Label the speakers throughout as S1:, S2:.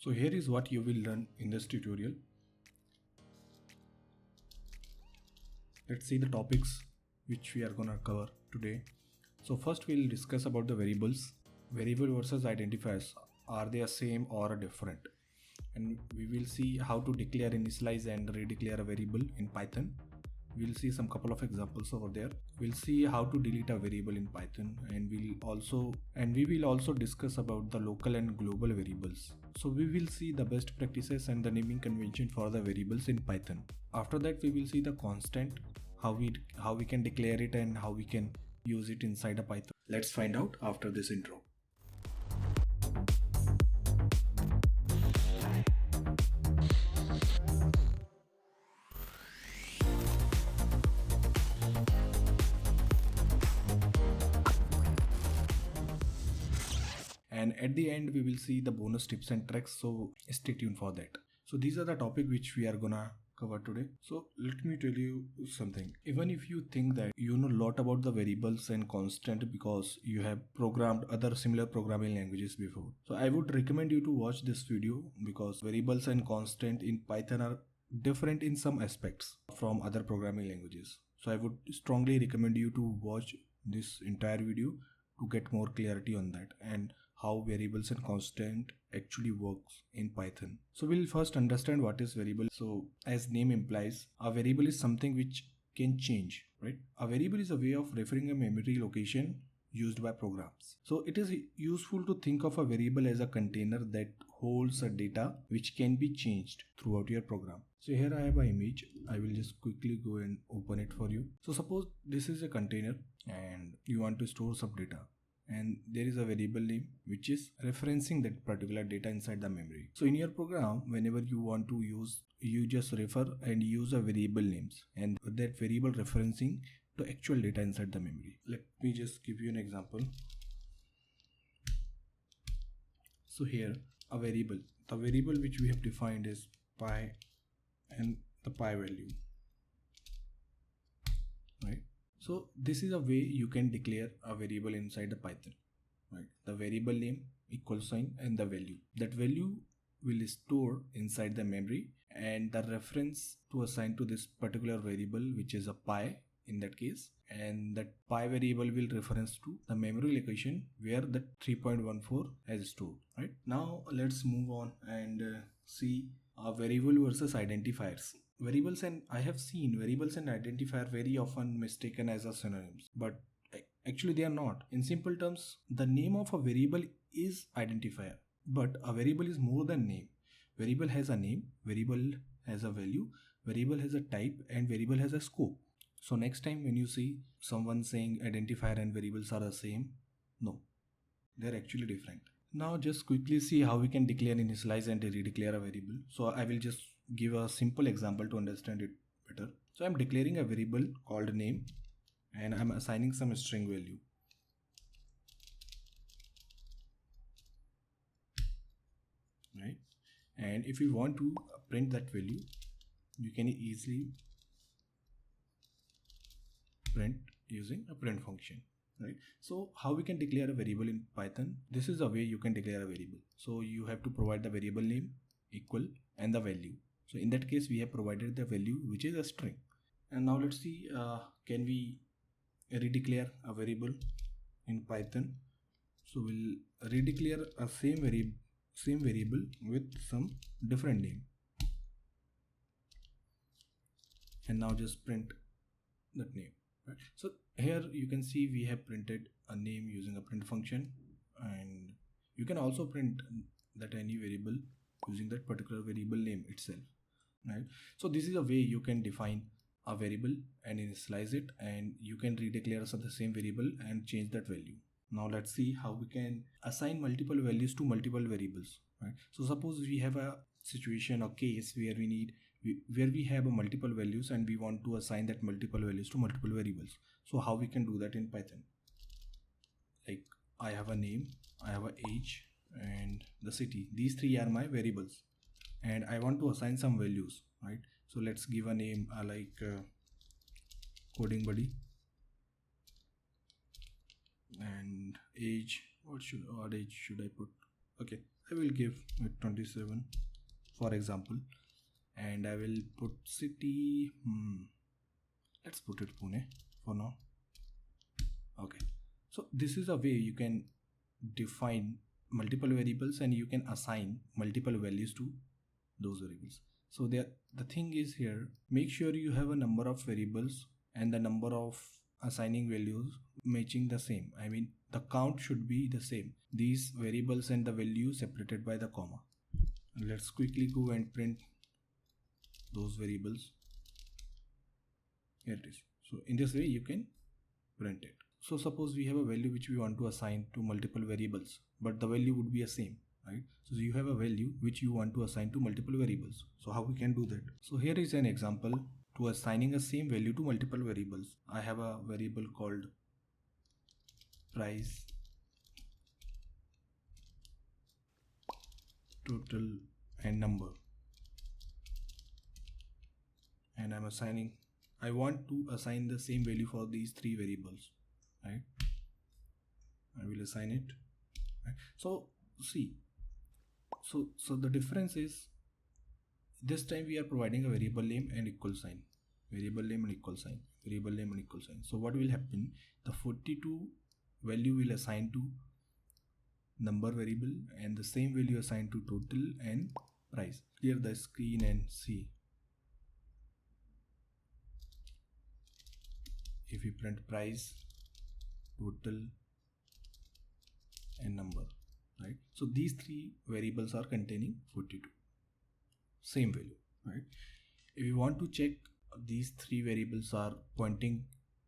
S1: So here is what you will learn in this tutorial. Let's see the topics which we are gonna cover today. So first we'll discuss about the variables. Variable versus identifiers. Are they the same or different? And we will see how to declare, initialize and redeclare a variable in Python. We'll see some couple of examples over there. We'll see how to delete a variable in Python, and we will also discuss about the local and global variables. So we will see the best practices and the naming convention for the variables in Python. After that we will see the constant, how we can declare it and how we can use it inside a Python. Let's find out after this intro. And at the end we will see the bonus tips and tricks, so stay tuned for that. So these are the topic which we are gonna cover today. So let me tell you something. Even if you think that you know a lot about the variables and constant because you have programmed other similar programming languages before, so I would recommend you to watch this video, because variables and constant in Python are different in some aspects from other programming languages. So I would strongly recommend you to watch this entire video to get more clarity on that and how variables and constant actually works in Python. So we'll first understand what is variable. So as name implies, a variable is something which can change, right? A variable is a way of referring a memory location used by programs. So it is useful to think of a variable as a container that holds a data which can be changed throughout your program. So here I have an image. I will just quickly go and open it for you. So suppose this is a container and you want to store some data, and there is a variable name which is referencing that particular data inside the memory. So in your program, whenever you want to use, you just refer and use a variable names and that variable referencing to actual data inside the memory. Let me just give you an example. So here a variable, the variable which we have defined is pi and the pi value, right? So this is a way you can declare a variable inside the Python, right? The variable name, equal sign and the value. That value will store inside the memory, and the reference to assign to this particular variable, which is a pi in that case, and that pi variable will reference to the memory location where the 3.14 has stored, right? Now let's move on and see a variable versus identifiers. Variables, and I have seen variables and identifier very often mistaken as a synonyms, but actually they are not. In simple terms, the name of a variable is identifier, but a variable is more than name. Variable has a name, variable has a value, variable has a type, and variable has a scope. So next time when you see someone saying identifier and variables are the same, no, they're actually different. Now just quickly see how we can declare, initialize and redeclare a variable. So I will just give a simple example to understand it better. So I'm declaring a variable called name and I'm assigning some string value. Right? And if you want to print that value, you can easily print using a print function. Right? So how we can declare a variable in Python? This is a way you can declare a variable. So you have to provide the variable name, equal, and the value. So in that case we have provided the value which is a string. And now let's see, can we redeclare a variable in Python? So we'll redeclare a same variable with some different name, and now just print that name. Right. So here you can see we have printed a name using a print function, and you can also print that any variable using that particular variable name itself, right? So this is a way you can define a variable and initialize it, and you can redeclare the same variable and change that value. Now let's see how we can assign multiple values to multiple variables, right? So suppose we have a situation or case where we have multiple values and we want to assign that multiple values to multiple variables. So how we can do that in Python? Like I have a name, I have a age and the city. These three are my variables and I want to assign some values, right? So let's give a name like coding buddy, and age, what age should I put? Okay, I will give it 27 for example, and I will put city, let's put it Pune for now. Okay, so this is a way you can define multiple variables and you can assign multiple values to those variables. So the thing is here, make sure you have a number of variables and the number of assigning values matching the same. I mean, the count should be the same. These variables and the values separated by the comma. And let's quickly go and print those variables. Here it is. So in this way you can print it. So suppose we have a value which we want to assign to multiple variables, but the value would be the same, right? So you have a value which you want to assign to multiple variables. So how we can do that? So here is an example to assigning a same value to multiple variables. I have a variable called price, total, and number, and I want to assign the same value for these three variables, right? I will assign it, right? So see, so the difference is this time we are providing a variable name and equal sign, variable name and equal sign, variable name and equal sign. So what will happen, the 42 value will assign to number variable and the same value assigned to total and price. Clear the screen and see. If we print price, total, and number, right? So these three variables are containing 42, same value, right? If you want to check these three variables are pointing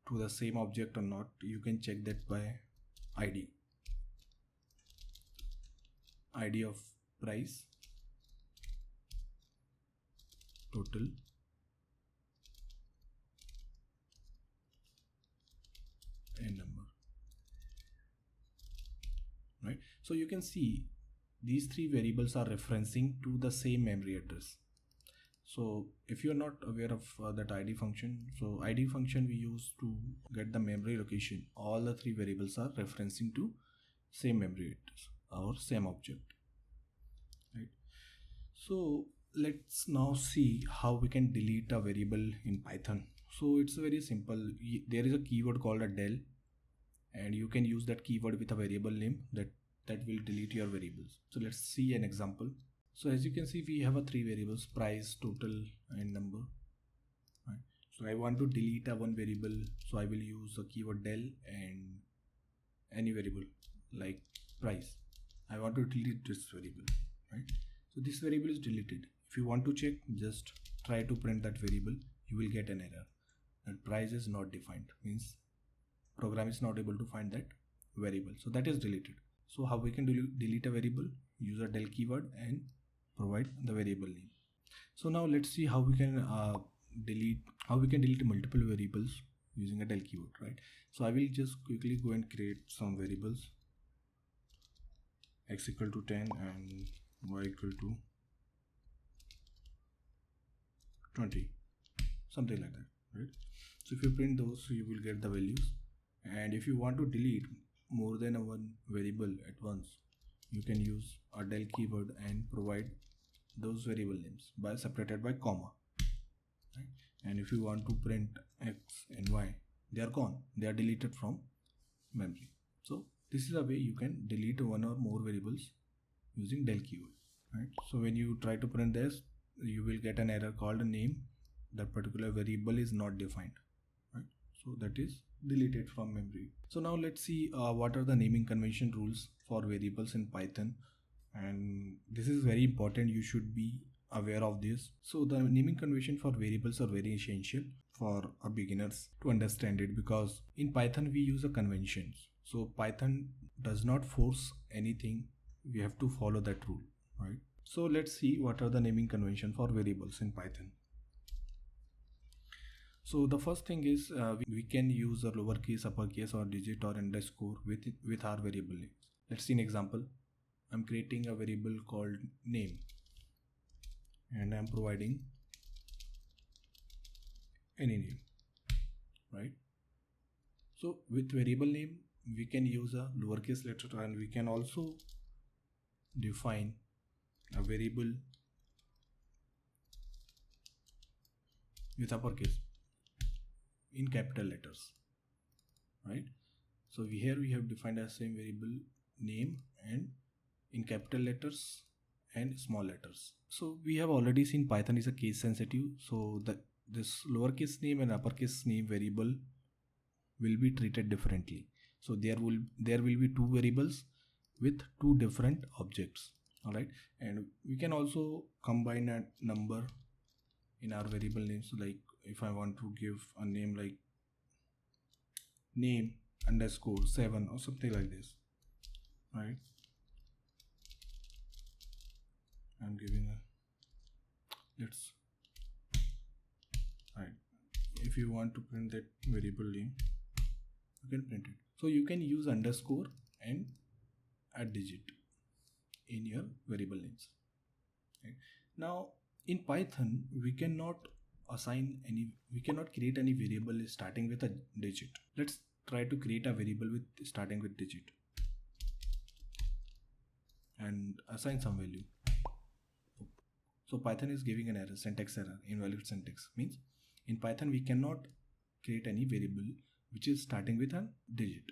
S1: to the same object or not, you can check that by ID of price, total, and number, right? So you can see these three variables are referencing to the same memory address. So if you're not aware of that ID function, so ID function we use to get the memory location. All the three variables are referencing to same memory address or same object, right? So let's now see how we can delete a variable in Python. So it's very simple. There is a keyword called a del, and you can use that keyword with a variable name that will delete your variables. So let's see an example. So as you can see, we have a three variables, price, total, and number, right? So I want to delete a one variable, so I will use a keyword del and any variable like price. I want to delete this variable, right? So this variable is deleted. If you want to check, just try to print that variable. You will get an error that price is not defined, means program is not able to find that variable, so that is deleted. So how we can delete a variable? Use a del keyword and provide the variable name. So now let's see how we can delete multiple variables using a del keyword, right? So I will just quickly go and create some variables, x equal to 10 and y equal to 20, something like that, right? So if you print those, you will get the values. And if you want to delete more than one variable at once, you can use a del keyword and provide those variable names separated by comma, right? And if you want to print x and y, they are gone, they are deleted from memory. So this is a way you can delete one or more variables using del keyword, right? So when you try to print this, you will get an error called a name. That particular variable is not defined, right? So that is deleted from memory. So now let's see what are the naming convention rules for variables in Python, and this is very important. You should be aware of this. So the naming convention for variables are very essential for beginners to understand it, because in Python we use a conventions. So Python does not force anything. We have to follow that rule, right? So let's see what are the naming convention for variables in Python. So the first thing is we can use a lowercase, uppercase, or digit or underscore with our variable names. Let's see an example. I'm creating a variable called name and I'm providing any name, right? So with variable name we can use a lowercase letter and we can also define a variable with uppercase in capital letters, right? So here we have defined a same variable name and in capital letters and small letters. So we have already seen Python is a case sensitive, so that this lowercase name and uppercase name variable will be treated differently. So there will be two variables with two different objects. All right, and we can also combine a number in our variable names. So like if I want to give a name like name underscore 7 or something like this, right? I'm giving a let's right. If you want to print that variable name, you can print it. So you can use underscore and a digit in your variable names. Right? Now in Python we cannot create any variable starting with a digit. Let's try to create a variable with starting with digit and assign some value. So Python is giving an error, syntax error, invalid syntax. Means in Python we cannot create any variable which is starting with a digit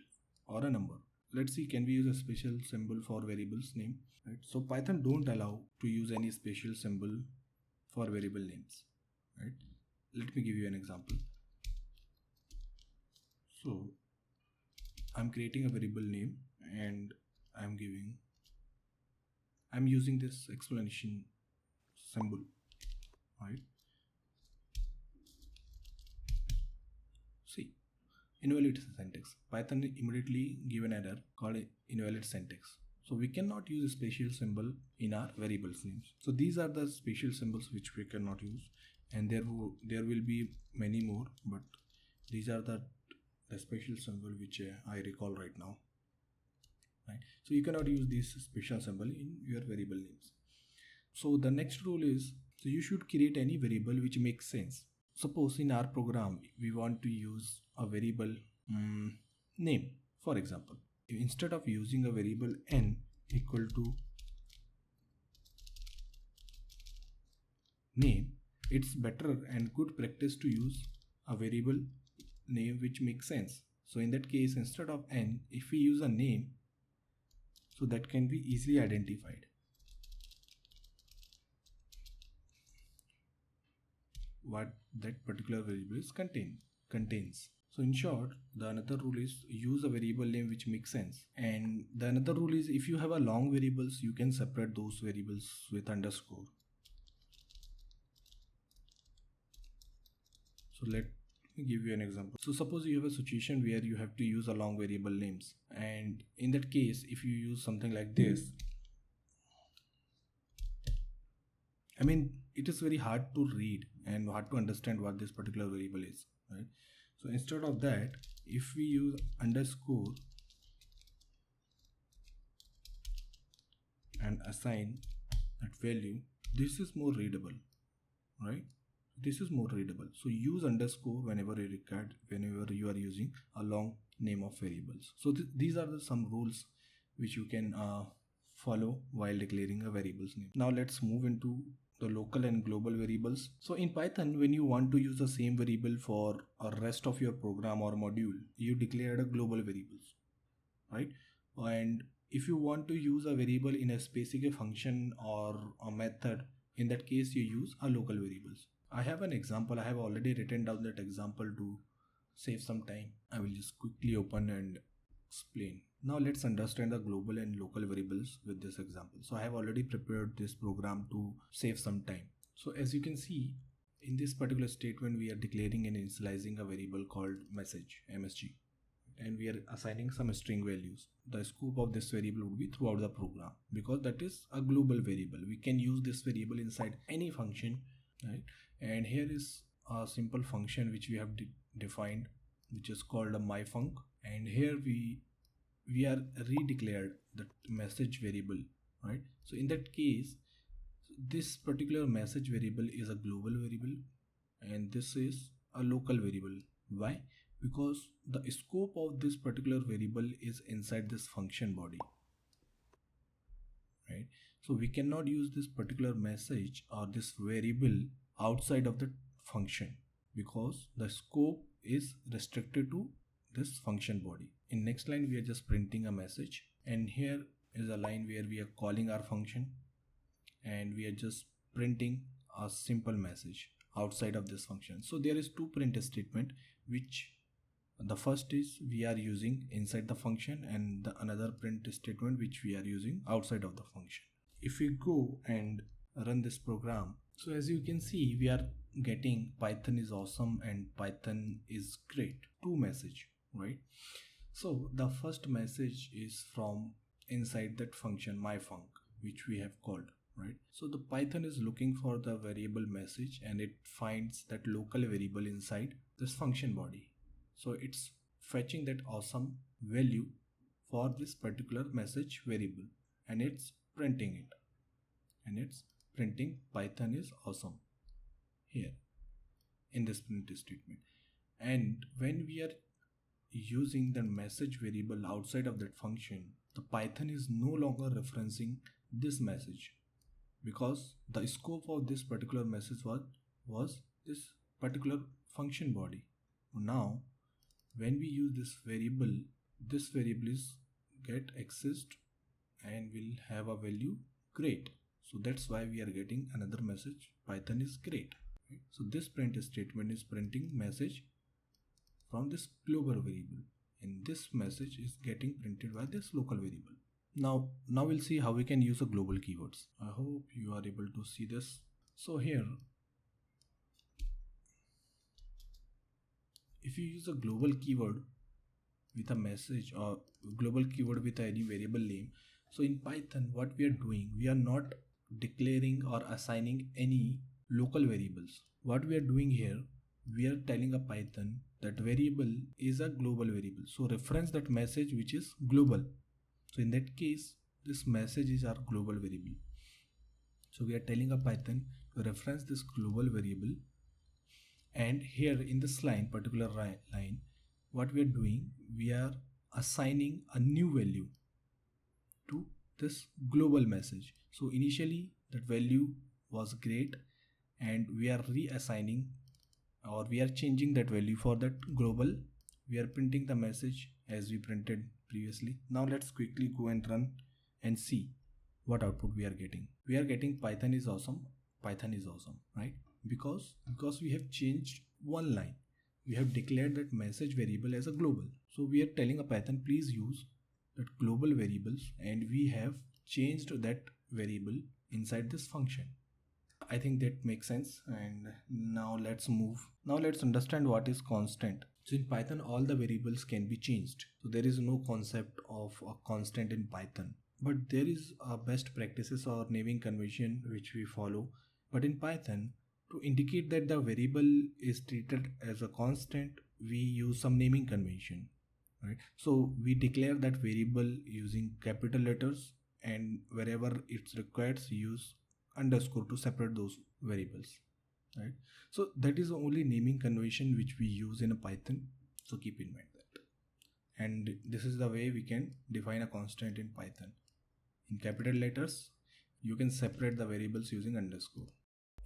S1: or a number. Let's see, can we use a special symbol for variables name? Right? So Python don't allow to use any special symbol for variable names. Right? Let me give you an example. So I'm creating a variable name and I'm using this explanation symbol, right? See, invalid syntax. Python immediately give an error called invalid syntax. So we cannot use a special symbol in our variables names. So these are the special symbols which we cannot use, and there will be many more, but these are the special symbol which I recall right now. Right? So you cannot use this special symbol in your variable names. So the next rule is, so you should create any variable which makes sense. Suppose in our program we want to use a variable name, for example. Instead of using a variable n equal to name, it's better and good practice to use a variable name which makes sense. So in that case, instead of n, if we use a name, so that can be easily identified. What that particular variable is contains. So in short, the another rule is use a variable name which makes sense. And the another rule is if you have a long variables, you can separate those variables with underscore. So let me give you an example. So suppose you have a situation where you have to use a long variable names, and in that case, if you use something like this, I mean, it is very hard to read and hard to understand what this particular variable is, right? So instead of that, if we use underscore and assign that value, this is more readable, right? This is more readable. So use underscore whenever you are using a long name of variables. So these are some rules which you can follow while declaring a variable's name. Now let's move into the local and global variables. So in Python, when you want to use the same variable for a rest of your program or module, you declared a global variables, right? And if you want to use a variable in a specific function or a method, in that case you use a local variables. I have an example. I have already written down that example to save some time. I will just quickly open and explain. Now let's understand the global and local variables with this example. So I have already prepared this program to save some time. So as you can see, in this particular statement, we are declaring and initializing a variable called message, MSG, and we are assigning some string values. The scope of this variable would be throughout the program because that is a global variable. We can use this variable inside any function, right? And here is a simple function which we have defined, which is called a myfunc, and here we are redeclared the message variable, right? So in that case, this particular message variable is a global variable and this is a local variable. Why? Because the scope of this particular variable is inside this function body, right? So we cannot use this particular message or this variable outside of the function because the scope is restricted to this function body. In next line we are just printing a message, and here is a line where we are calling our function and we are just printing a simple message outside of this function. So there is two print statement, which the first is we are using inside the function and the another print statement which we are using outside of the function. If we go and run this program, so as you can see we are getting Python is awesome and Python is great, two message, right? So the first message is from inside that function myfunc, which we have called, right? So the Python is looking for the variable message and it finds that local variable inside this function body. So it's fetching that awesome value for this particular message variable and it's printing it, and it's printing Python is awesome here in this print statement. And when we are using the message variable outside of that function, the Python is no longer referencing this message because the scope of this particular message was this particular function body. Now when we use this variable is get accessed and will have a value great. So that's why we are getting another message Python is great. So this print statement is printing message from this global variable, and this message is getting printed by this local variable. Now we'll see how we can use a global keywords. I hope you are able to see this. So here, if you use a global keyword with a message or global keyword with any variable name, so in Python what we are doing, we are not declaring or assigning any local variables. What we are doing here, we are telling a Python that variable is a global variable, so reference that message which is global. So in that case this message is our global variable. So we are telling a Python to reference this global variable, and here in this line, particular line, what we are doing, we are assigning a new value to this global message. So initially that value was great and we are reassigning or we are changing that value for that global. We are printing the message as we printed previously. Now let's quickly go and run and see what output we are getting. We are getting Python is awesome, right? Because we have changed one line. We have declared that message variable as a global. So we are telling a Python please use that global variables, and we have changed that variable inside this function. I think that makes sense. And now let's understand what is constant. So in Python all the variables can be changed. So there is no concept of a constant in Python, but there is a best practices or naming convention which we follow. But in Python, to indicate that the variable is treated as a constant, we use some naming convention, right? So we declare that variable using capital letters, and wherever it's required use underscore to separate those variables, right? So that is the only naming convention which we use in a Python, so keep in mind that. And this is the way we can define a constant in Python. In capital letters you can separate the variables using underscore.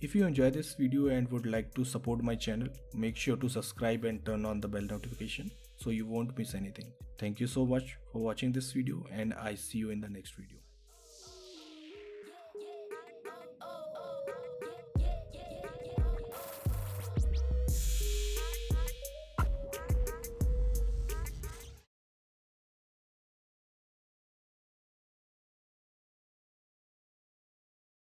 S1: If you enjoy this video and would like to support my channel, make sure to subscribe and turn on the bell notification so you won't miss anything. Thank you so much for watching this video, and I see you in the next video.